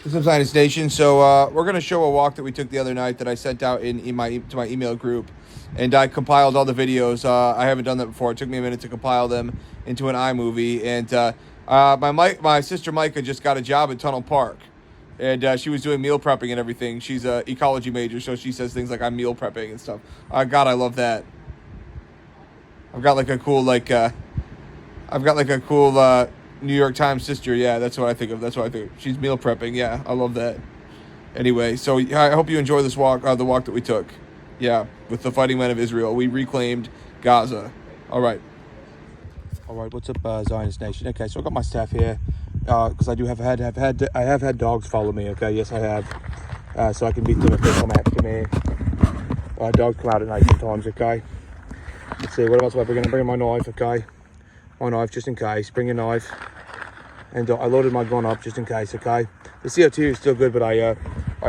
What's up, Zionist Nation? So we're going to show a walk that we took the other night that I sent out to my email group, and I compiled all the videos. I haven't done that before. It took me a minute to compile them into an iMovie, and my sister Micah just got a job at Tunnel Park, and she was doing meal prepping and everything. She's a ecology major, so she says things like I'm meal prepping and stuff. God, I love that. I've got like a cool New York Times sister. Yeah, that's what I think of. That's what I think of. She's meal prepping. Yeah, I love that. Anyway, so I hope you enjoy this walk, the walk that we took. Yeah, with the fighting men of Israel. We reclaimed Gaza. All right. All right, what's up, Zionist Nation? Okay, so I got my staff here because I have had dogs follow me. Okay, yes, I have. So I can beat them if they come after me. Dogs come out at night sometimes. Okay. Let's see. What else am I bringing? I'm bringing my knife. Okay. My knife just in case. Bring a knife. And I loaded my gun up just in case. Okay. The CO2 is still good, but I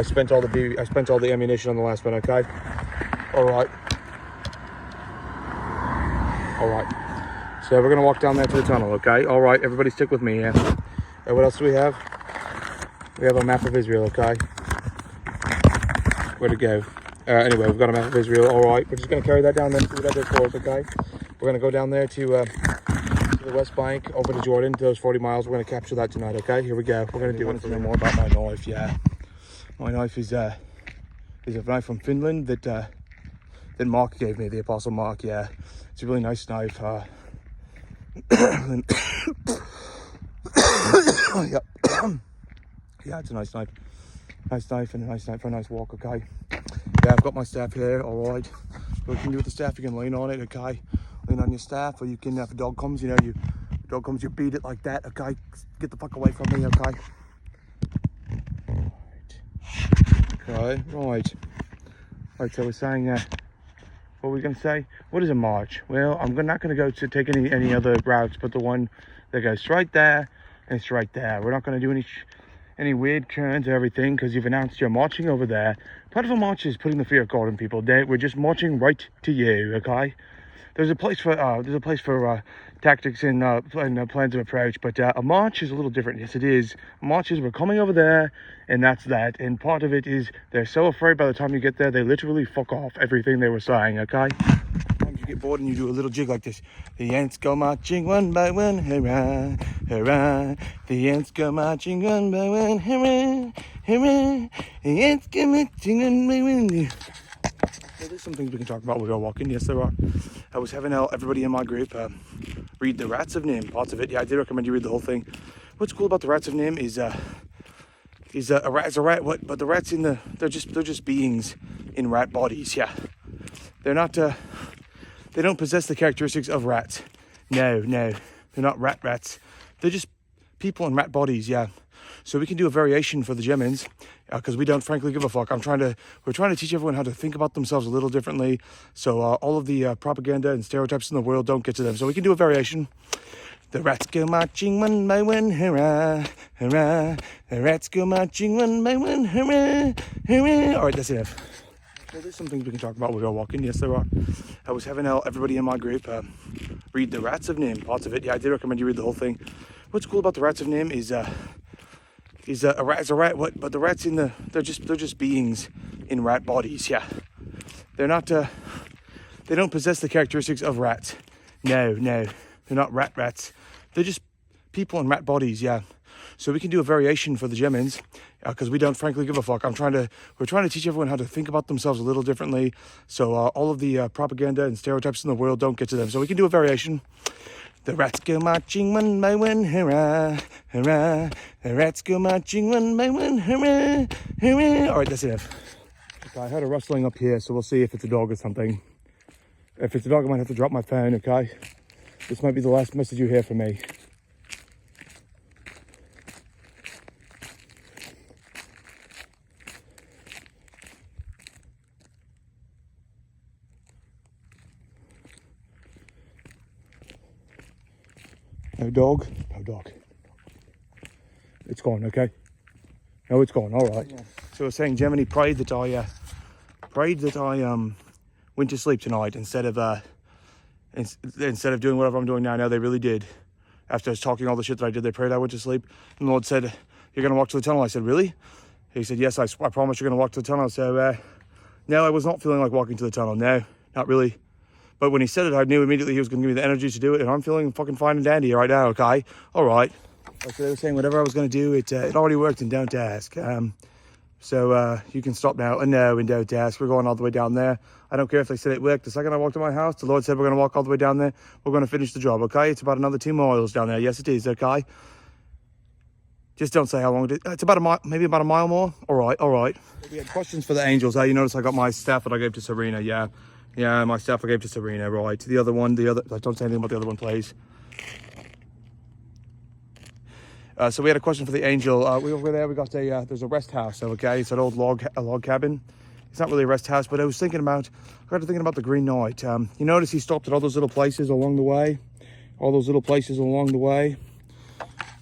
spent all the ammunition on the last one. Okay. All right. So we're gonna walk down there to the tunnel. Okay. All right. Everybody, stick with me here. What else do we have? We have a map of Israel. Okay. Where to go? Anyway, we've got a map of Israel. All right. We're just gonna carry that down there. See what that does for us. Okay. We're gonna go down there to the West Bank, over to Jordan, to those 40 miles. We're going to capture that tonight, okay? Here we go. We're going to do it. To know more about my knife, yeah. My knife is a knife from Finland that Mark gave me, the Apostle Mark, yeah. It's a really nice knife. Yeah. Yeah, it's a nice knife. Nice knife and a nice knife for a nice walk, okay? Yeah, I've got my staff here, all right. What you can do with the staff, you can lean on it, okay? Lean on your staff, or you can, if a dog comes, you beat it like that, okay? Get the fuck away from me, okay? Okay, right. Right, so we're saying, what were we going to say? What is a march? Well, I'm not going to go to take any other routes but the one that goes straight there and straight there. We're not going to do any weird turns or everything because you've announced you're marching over there. Part of a march is putting the fear of God in people. We're just marching right to you, okay? There's a place for tactics and plans of approach, but a march is a little different. Yes, it is. A march is we're coming over there, and that's that. And part of it is they're so afraid by the time you get there, they literally fuck off everything they were saying. Okay. Sometimes you get bored and you do a little jig like this. The ants go marching one by one, hurrah, hurrah. The ants go marching one by one, hurrah, hurrah. The ants go marching one by one. There's some things we can talk about while we're walking. Yes, there are. I was having everybody in my group read The Rats of Nim, parts of it. Yeah, I did recommend you read the whole thing. What's cool about The Rats of Nim is a rat. But the rats they're just beings in rat bodies. Yeah, they're not. They don't possess the characteristics of rats. No, they're not rats. They're just people in rat bodies. Yeah. So we can do a variation for the Gemins because we don't frankly give a fuck. We're trying to teach everyone how to think about themselves a little differently. So all of the propaganda and stereotypes in the world don't get to them. So we can do a variation. The rats go marching one by one, hurrah, hurrah. The rats go marching one by one, hurrah, hurrah. All right, that's enough. Well, there's some things we can talk about while we're walking. Yes, there are. I was having everybody in my group read The Rats of Nim, parts of it. Yeah, I did recommend you read the whole thing. What's cool about The Rats of Nim is a rat. But the rats they're just beings in rat bodies. Yeah, they're not. They don't possess the characteristics of rats. No, they're not rats. They're just people in rat bodies. Yeah. So we can do a variation for the Gemins because we don't frankly give a fuck. We're trying to teach everyone how to think about themselves a little differently. So all of the propaganda and stereotypes in the world don't get to them. So we can do a variation. The rats go marching one by one, hurrah, hurrah. The rats go marching one by one, hurrah, hurrah. All right, that's enough. Okay, I heard a rustling up here, so we'll see if it's a dog or something. If it's a dog, I might have to drop my phone, okay? This might be the last message you hear from me. No dog. It's gone, okay? No, it's gone, all right. Yeah. So I was saying Gemini prayed that I went to sleep tonight instead of doing whatever I'm doing now. No, they really did. After I was talking all the shit that I did, they prayed I went to sleep. And the Lord said, you're going to walk to the tunnel. I said, really? He said, yes, I promise you're going to walk to the tunnel. So, no, I was not feeling like walking to the tunnel. No, not really. But when he said it, I knew immediately he was going to give me the energy to do it. And I'm feeling fucking fine and dandy right now, okay? All right. So they were saying whatever I was going to do, it already worked and don't ask. So you can stop now. And no, and don't ask. We're going all the way down there. I don't care if they said it worked. The second I walked to my house, the Lord said we're going to walk all the way down there. We're going to finish the job, okay? It's about another 2 miles down there. Yes, it is, okay? Just don't say how long it is. It's about a mile, maybe about a mile more. All right, all right. We had questions for the angels. You notice I got my staff that I gave to Serena. Yeah, my staff I gave to Serena, right. The other one, don't say anything about the other one, please. So we had a question for the angel. Over there, we got there's a rest house, okay? It's an old log cabin. It's not really a rest house, but I got to thinking about the Green Knight. You notice he stopped at all those little places along the way?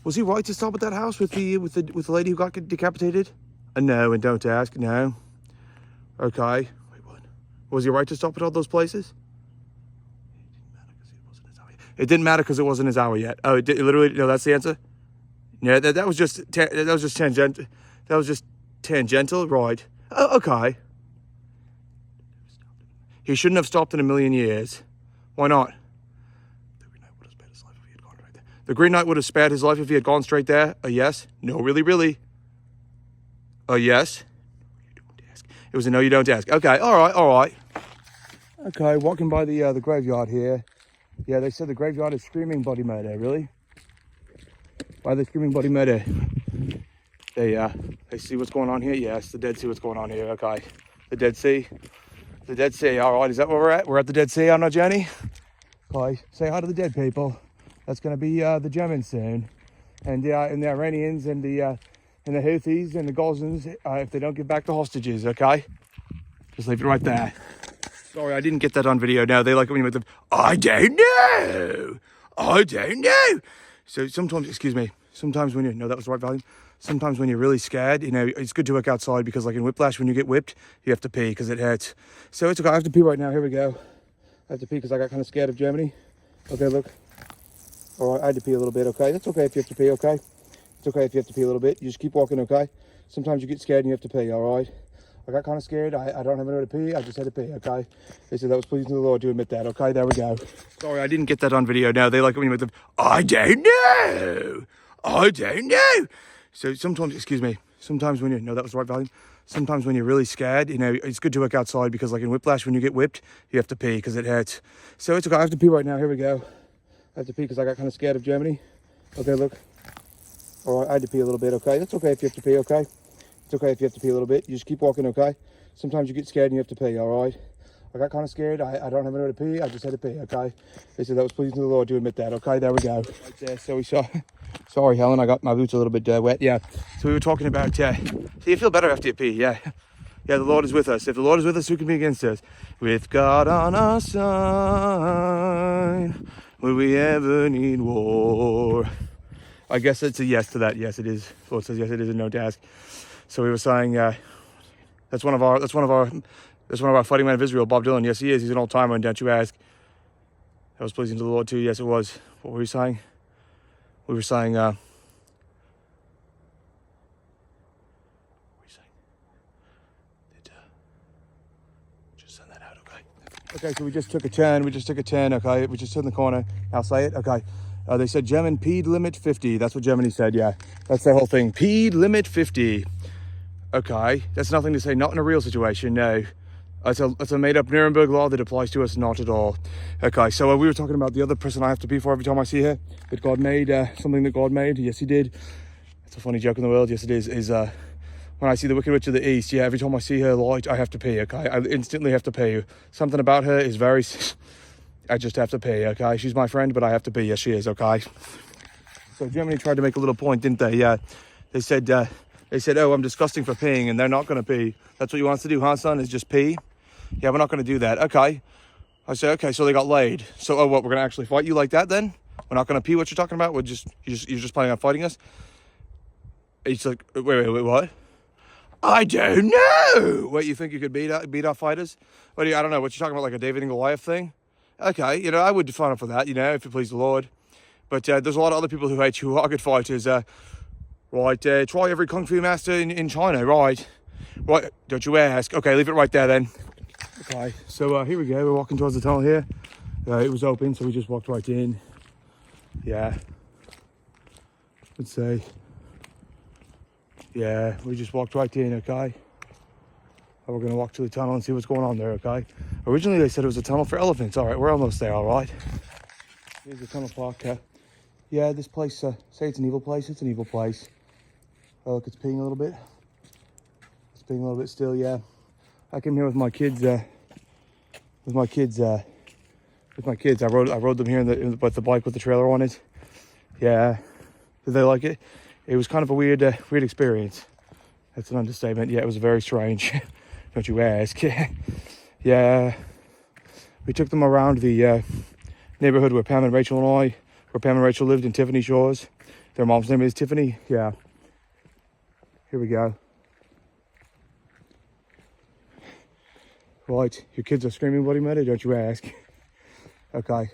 Was he right to stop at that house with the lady who got decapitated? No, and don't ask, no. Okay. Wait, what? Was he right to stop at all those places? It didn't matter because it wasn't his hour yet. Oh, it literally, no, that's the answer? Yeah, that was just tangential. That was just tangential, right? Oh, okay. He shouldn't have stopped in a million years. Why not? The Green Knight would have spared his life if he had gone straight there. A yes? No, really, really. A yes? It was a no, you don't ask. Okay, all right. Okay, walking by the graveyard here. Yeah, they said the graveyard is screaming bloody murder. Really? Why are they screaming bloody murder? They see what's going on here. Yes, the dead see what's going on here. Okay, the Dead Sea. The Dead Sea. All right, is that where we're at? We're at the Dead Sea on our journey. Okay, say hi to the dead people. That's going to be the Germans soon, and the Iranians and the Houthis and the Gazans if they don't get back the hostages. Okay, just leave it right there. Sorry, I didn't get that on video. Now they like it when you make them. I don't know. So sometimes when that was the right volume. Sometimes when you're really scared, it's good to work outside because like in Whiplash, when you get whipped, you have to pee because it hurts. So it's okay. I have to pee right now. Here we go. I have to pee because I got kind of scared of Germany. Okay, look. All right, I had to pee a little bit, okay? That's okay if you have to pee, okay? It's okay if you have to pee a little bit. You just keep walking, okay? Sometimes you get scared and you have to pee, all right? I got kind of scared. I don't have anywhere to pee. I just had to pee, okay? They said that was pleasing to the Lord to admit that, okay? There we go. Sorry, I didn't get that on video. Now they like it when you make them. I don't know. So sometimes when that was the right volume. Sometimes when you're really scared, it's good to work outside because like in Whiplash, when you get whipped, you have to pee because it hurts. So it's okay. I have to pee right now. Here we go. I have to pee because I got kind of scared of Germany. Okay, look. All right, I had to pee a little bit, okay? That's okay if you have to pee, okay? It's okay if you have to pee a little bit. You just keep walking, okay? Sometimes you get scared and you have to pee, all right? I got kind of scared. I don't have anywhere to pee. I just had to pee, okay? They said that was pleasing to the Lord to admit that, okay? There we go. Right there, so we saw... Sorry, Helen, I got my boots a little bit wet, yeah. So we were talking about... So you feel better after you pee, yeah. Yeah, the Lord is with us. If the Lord is with us, who can be against us? With God on our side, will we ever need war? I guess it's a yes to that. Yes, it is. The Lord says yes, it is a no to ask. So we were saying that's one of our fighting men of Israel, Bob Dylan. Yes, he is. He's an old timer, and don't you ask. That was pleasing to the Lord too. Yes, it was. What were we saying? We were saying. Just send that out, okay? Okay, so we just took a 10. Okay, we just turned the corner. I'll say it. Okay. They said German speed limit 50. That's what Germany said. Yeah, that's their whole thing. Speed limit 50. Okay, that's nothing to say. Not in a real situation. No. It's a made-up Nuremberg law that applies to us, not at all. Okay, so we were talking about the other person I have to pee for every time I see her. That God made, something that God made. Yes, he did. It's a funny joke in the world. Yes, it is. When I see the Wicked Witch of the East, yeah, every time I see her light, I have to pee, okay? I instantly have to pee. Something about her is very... I just have to pee, okay? She's my friend, but I have to pee. Yes, she is, okay? So Germany tried to make a little point, didn't they? Yeah. They said, oh, I'm disgusting for peeing, and they're not going to pee. That's what you want us to do, huh, son, is just pee? Yeah, we're not going to do that. Okay. I say, okay, so they got laid. So, what, we're going to actually fight you like that then? We're not going to pee what you're talking about? You're just planning on fighting us? He's like, wait, what? I don't know. Wait, you think you could beat our fighters? I don't know, what you're talking about, like a David and Goliath thing? Okay, I would define up for that, if it pleased the Lord. But there's a lot of other people who hate you who are good fighters. Right, try every Kung Fu master in China, right? Right, don't you ask. Okay, leave it right there then. Okay, so here we go. We're walking towards the tunnel here. It was open, so we just walked right in. Yeah. Let's see. Yeah, we just walked right in, okay? And we're going to walk to the tunnel and see what's going on there, okay? Originally, they said it was a tunnel for elephants. All right, we're almost there, all right? Here's the tunnel park. Yeah, this place, say it's an evil place. It's an evil place. Oh, look, it's peeing a little bit. It's peeing a little bit still, yeah. I came here with my kids, I rode them here with the bike with the trailer on it. Yeah. Did they like it? It was kind of a weird experience. That's an understatement. Yeah, it was very strange. Don't you ask? Yeah. We took them around the neighborhood where Pam and Rachel lived in Tiffany Shores. Their mom's name is Tiffany. Yeah. Here we go. Right, your kids are screaming Bloody Mary, don't you ask? Okay.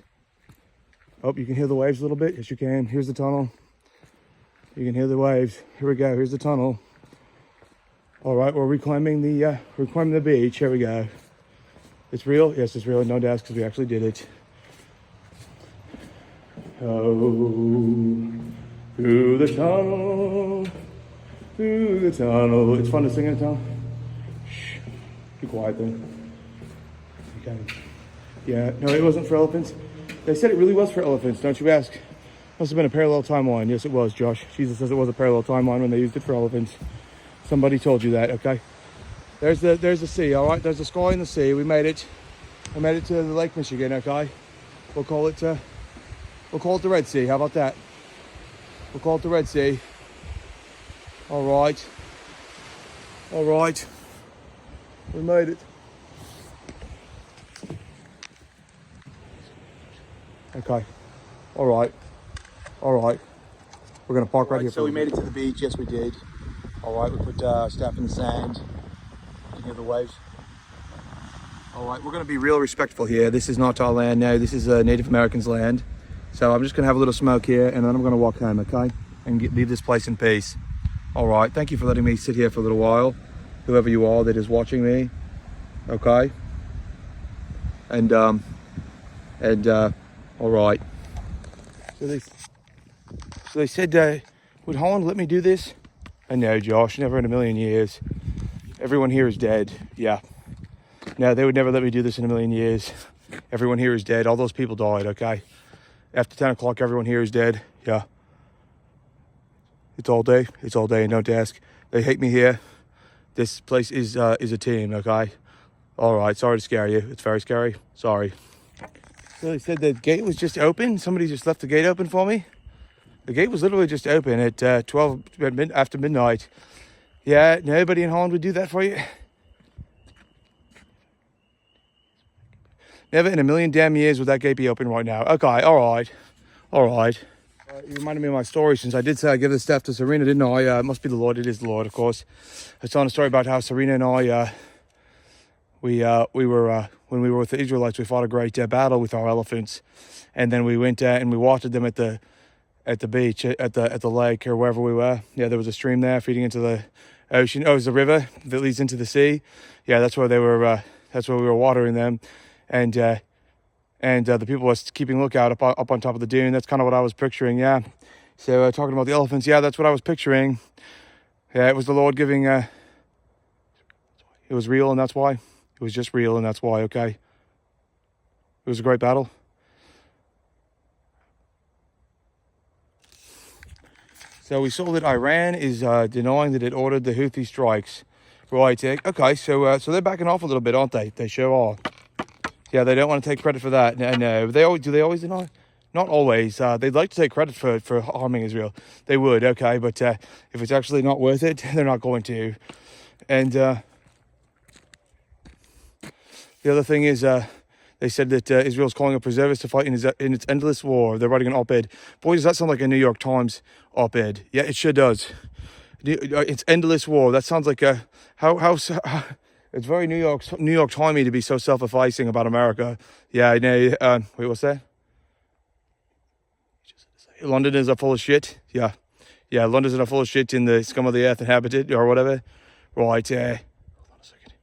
Oh, you can hear the waves a little bit? Yes, you can. Here's the tunnel. You can hear the waves. Here we go. Here's the tunnel. All right, we're reclimbing the beach. Here we go. It's real? Yes, it's real. No doubt, because we actually did it. Oh, through the tunnel, through the tunnel. It's fun to sing in a tunnel. Shh, be quiet then. Okay. Yeah, no, it wasn't for elephants. They said it really was for elephants, don't you ask? Must have been a parallel timeline. Yes, it was, Josh. Jesus says it was a parallel timeline when they used it for elephants. Somebody told you that, okay? There's the sea, all right? There's the sky and the sea. We made it. I made it to the Lake Michigan, okay? We'll call it the Red Sea. How about that? We'll call it the Red Sea. All right. All right. We made it. Okay. All right. All right. We're going to park right here. So we made it to the beach. Yes, we did. All right. We put stuff in the sand. You can hear the waves. All right. We're going to be real respectful here. This is not our land now. This is Native Americans' land. So I'm just going to have a little smoke here and then I'm going to walk home, okay? And leave this place in peace. All right. Thank you for letting me sit here for a little while. Whoever you are that is watching me. Okay? And all right. So they said, would Holland let me do this? I know, Josh, never in a million years. Everyone here is dead. Yeah. No, they would never let me do this in a million years. Everyone here is dead. All those people died, okay? After 10 o'clock, everyone here is dead. Yeah. It's all day. It's all day and don't ask. They hate me here. This place is a team, okay? All right, sorry to scare you. It's very scary. Sorry. So they said the gate was just open. Somebody just left the gate open for me. The gate was literally just open at after midnight. Yeah, nobody in Holland would do that for you. Never in a million damn years would that gate be open right now. Okay, all right. All right. You reminded me of my story since I did say I give this stuff to Serena, didn't I? It must be the Lord. It is the Lord, of course. I was telling a story about how Serena and I, we were when we were with the Israelites, we fought a great battle with our elephants, and then we went and we watered them at the beach, at the lake or wherever we were. Yeah, there was a stream there feeding into the ocean. Oh, it was a river that leads into the sea. Yeah, that's where they were. That's where we were watering them, and the people was keeping lookout up on top of the dune. That's kind of what I was picturing. Yeah. So talking about the elephants. Yeah, that's what I was picturing. Yeah, it was the Lord giving. It was real, and that's why. It was just real, and that's why, okay? It was a great battle. So we saw that Iran is denying that it ordered the Houthi strikes. Right, okay, so they're backing off a little bit, aren't they? They sure are. Yeah, they don't want to take credit for that. No. Do they always deny? Not always. They'd like to take credit for harming Israel. They would, okay, but if it's actually not worth it, they're not going to. And the other thing is, they said that Israel's calling up reservists to fight in its endless war. They're writing an op-ed. Boy, does that sound like a New York Times op-ed. Yeah, it sure does. It's endless war. That sounds like a how it's very New York Timey to be so self-effacing about America. Yeah, I know. Wait, what's that? Londoners are full of shit. Yeah, Yeah, London's in a full of shit in the scum of the earth inhabited or whatever. Right, hold on a second.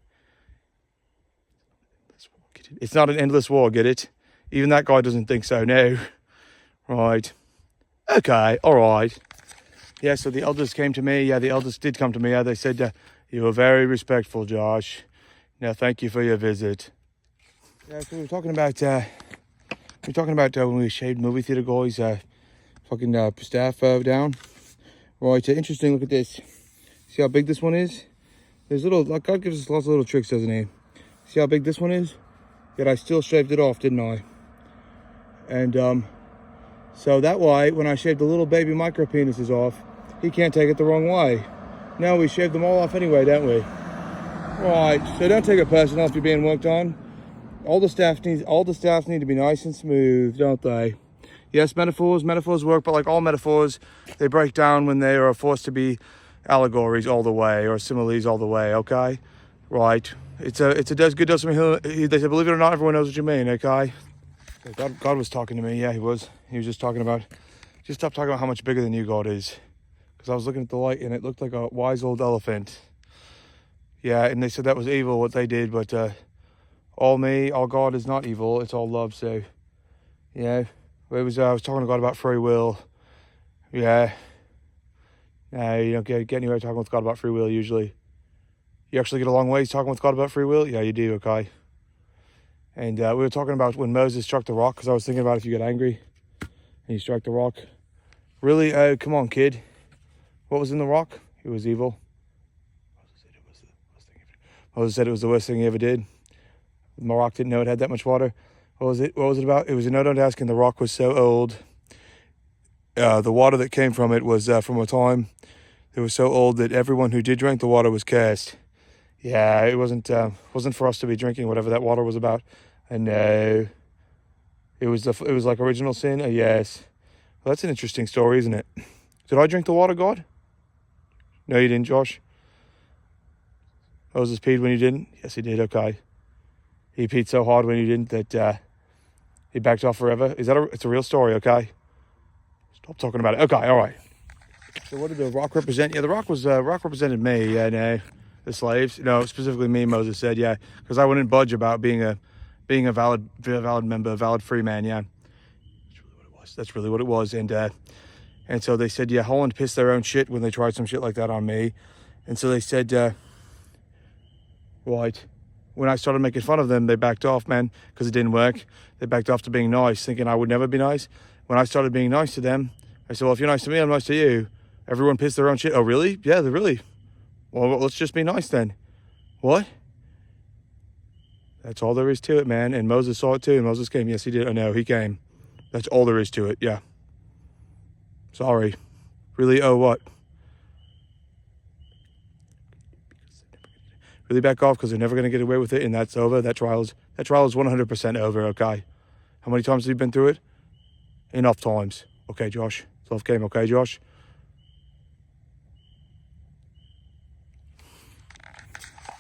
It's not an endless war, get it? Even that guy doesn't think so, no. Right. Okay, all right. Yeah, so the elders came to me. Yeah, the elders did come to me. Yeah, they said, you were very respectful, Josh. Now, thank you for your visit. Yeah, so we were talking about when we shaved movie theater guys, fucking staff down. Right, interesting, look at this. See how big this one is? There's little, like God gives us lots of little tricks, doesn't he? See how big this one is? Yet I still shaved it off, didn't I? And so that way, when I shaved the little baby micro penises off, he can't take it the wrong way. Now we shave them all off anyway, don't we? Right, so don't take it personal if you're being worked on. All the staff need to be nice and smooth, don't they? Yes, metaphors work, but like all metaphors, they break down when they are forced to be allegories all the way or similes all the way, okay? Right. It's a good dose of they say, believe it or not, everyone knows what you mean, okay? God was talking to me, yeah, he was. He was just talking about, just stop talking about how much bigger than you God is. Because I was looking at the light and it looked like a wise old elephant. Yeah, and they said that was evil, what they did, but all God is not evil, it's all love, so, yeah. I was talking to God about free will. Yeah. No, you don't get anywhere talking with God about free will usually. You actually get a long ways talking with God about free will? Yeah, you do, okay. And we were talking about when Moses struck the rock, because I was thinking about if you get angry and you strike the rock. Really? Come on, kid. What was in the rock? It was evil. Moses said it was the worst thing he ever did. The rock didn't know it had that much water. What was it about? It was a no-don't ask, and the rock was so old. The water that came from it was from a time that was so old that everyone who did drink the water was cursed. Yeah, it wasn't for us to be drinking whatever that water was about. And no, it was like original sin. Yes, well, that's an interesting story, isn't it? Did I drink the water, God? No, you didn't, Josh. Moses peed when you didn't. Yes, he did. Okay. He peed so hard when you didn't that he backed off forever. It's a real story, okay? Stop talking about it. Okay, all right. So what did the rock represent? Yeah, the rock represented me. Yeah, no, the slaves. No, specifically me. Moses said, yeah, because I wouldn't budge about being a valid member, a valid free man. Yeah, that's really what it was. And so they said, yeah, Holland pissed their own shit when they tried some shit like that on me. And so they said, right. When I started making fun of them, they backed off, man, because it didn't work. They backed off to being nice, thinking I would never be nice. When I started being nice to them, I said, well, if you're nice to me, I'm nice to you. Everyone pissed their own shit. Oh, really? Yeah, they really. Well, let's just be nice then. What? That's all there is to it, man. And Moses saw it too. And Moses came. Yes, he did. Oh, no, he came. That's all there is to it. Yeah. Sorry. Really? Oh, what? Really back off because they're never going to get away with it, and that's over. That trial is 100% over, okay? How many times have you been through it? Enough times. Okay, Josh. Tough game, okay, Josh?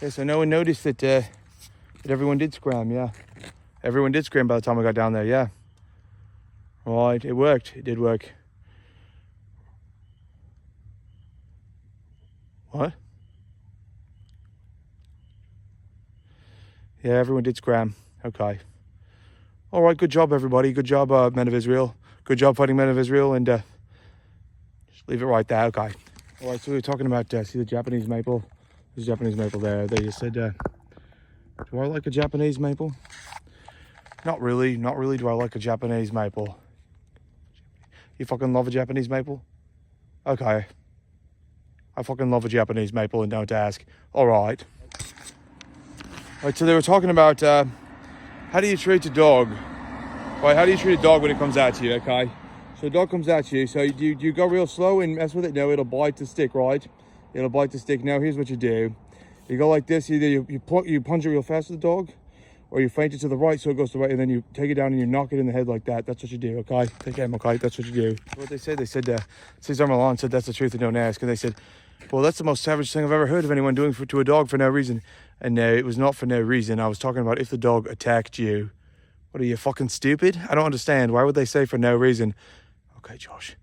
Yes, I know and noticed that everyone did scram, yeah. Everyone did scram by the time I got down there, yeah. Right, it worked. It did work. What? Yeah, everyone did scram. Okay. All right, good job, everybody. Good job, men of Israel. Good job fighting men of Israel, and just leave it right there. Okay. All right, so we were talking about, see the Japanese maple? There's a Japanese maple there. They just said, do I like a Japanese maple? Not really. Not really do I like a Japanese maple. You fucking love a Japanese maple? Okay. I fucking love a Japanese maple and don't ask. All right. Right, so they were talking about how do you treat a dog? Right, how do you treat a dog when it comes at you, okay? So a dog comes at you, so do you go real slow and mess with it? No, it'll bite the stick, right? It'll bite the stick. Now, here's what you do. You go like this, either you punch it real fast at the dog, or you feint it to the right so it goes to the right, and then you take it down and you knock it in the head like that. That's what you do, okay? Take aim, okay? That's what you do. What they said, Cesar Millan said that's the truth and don't ask. And they said, well, that's the most savage thing I've ever heard of anyone doing to a dog for no reason. And no, it was not for no reason. I was talking about if the dog attacked you. What are you, fucking stupid? I don't understand. Why would they say for no reason? Okay, Josh.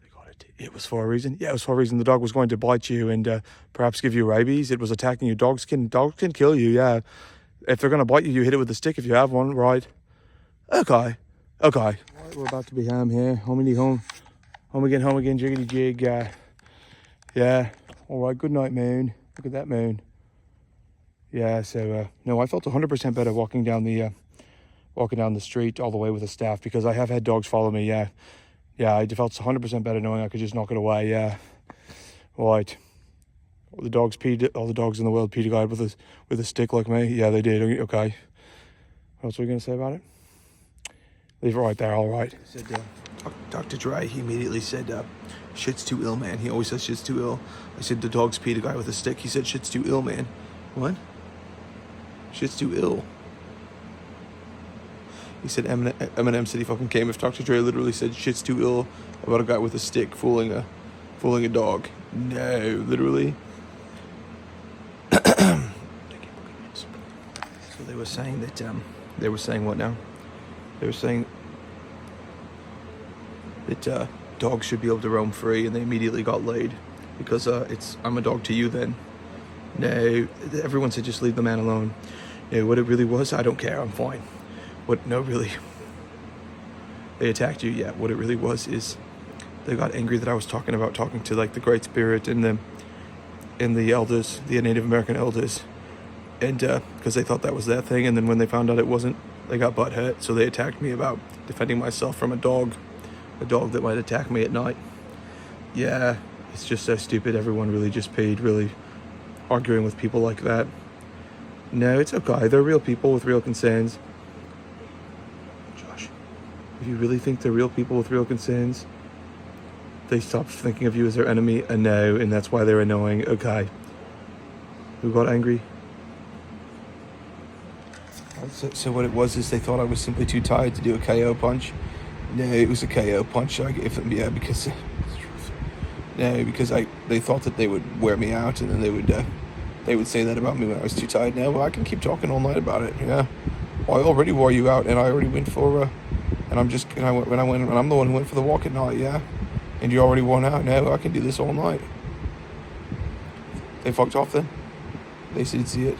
They got it. It was for a reason. Yeah, it was for a reason. The dog was going to bite you and perhaps give you rabies. It was attacking you. Dogs can kill you, yeah. If they're going to bite you, you hit it with a stick if you have one, right? Okay. Right, we're about to be home here. Home again, jiggity jig. Yeah. All right, good night, moon. Look at that moon. Yeah, so, no, I felt 100% better walking down the street all the way with a staff because I have had dogs follow me, yeah. Yeah, I felt 100% better knowing I could just knock it away, yeah. Right. All the dogs in the world peed a guy with a stick like me. Yeah, they did. Okay. What else are we going to say about it? Leave it right there, all right. Said, Dr. Dre, he immediately said, shit's too ill, man. He always says shit's too ill. I said, the dogs peed a guy with a stick. He said, shit's too ill, man. What? Shit's too ill. He said Eminem said he fucking came if Dr. Dre literally said shit's too ill about a guy with a stick fooling a dog. No, literally. So they were saying that what now? They were saying that dogs should be able to roam free, and they immediately got laid because I'm a dog to you then. No, everyone said just leave the man alone. No, what it really was, I don't care, I'm fine. Really, they attacked you, yeah. What it really was is they got angry that I was talking to like the Great Spirit and the elders, the Native American elders, and because they thought that was their thing, and then when they found out it wasn't, they got butthurt, so they attacked me about defending myself from a dog that might attack me at night. Yeah, it's just so stupid. Everyone really just paid, really arguing with people like that. No, it's okay. They're real people with real concerns. If you really think they're real people with real concerns, they stopped thinking of you as their enemy, and no, and that's why they're annoying. Okay. Who got angry? So what it was is they thought I was simply too tired to do a KO punch. No, it was a KO punch I gave them, yeah, because they thought that they would wear me out, and then they would say that about me when I was too tired. No, well, I can keep talking all night about it, yeah. Well, I already wore you out, and I already went for and I'm the one who went for the walk at night, yeah? And you already worn out. No, I can do this all night. They fucked off then. They did see it.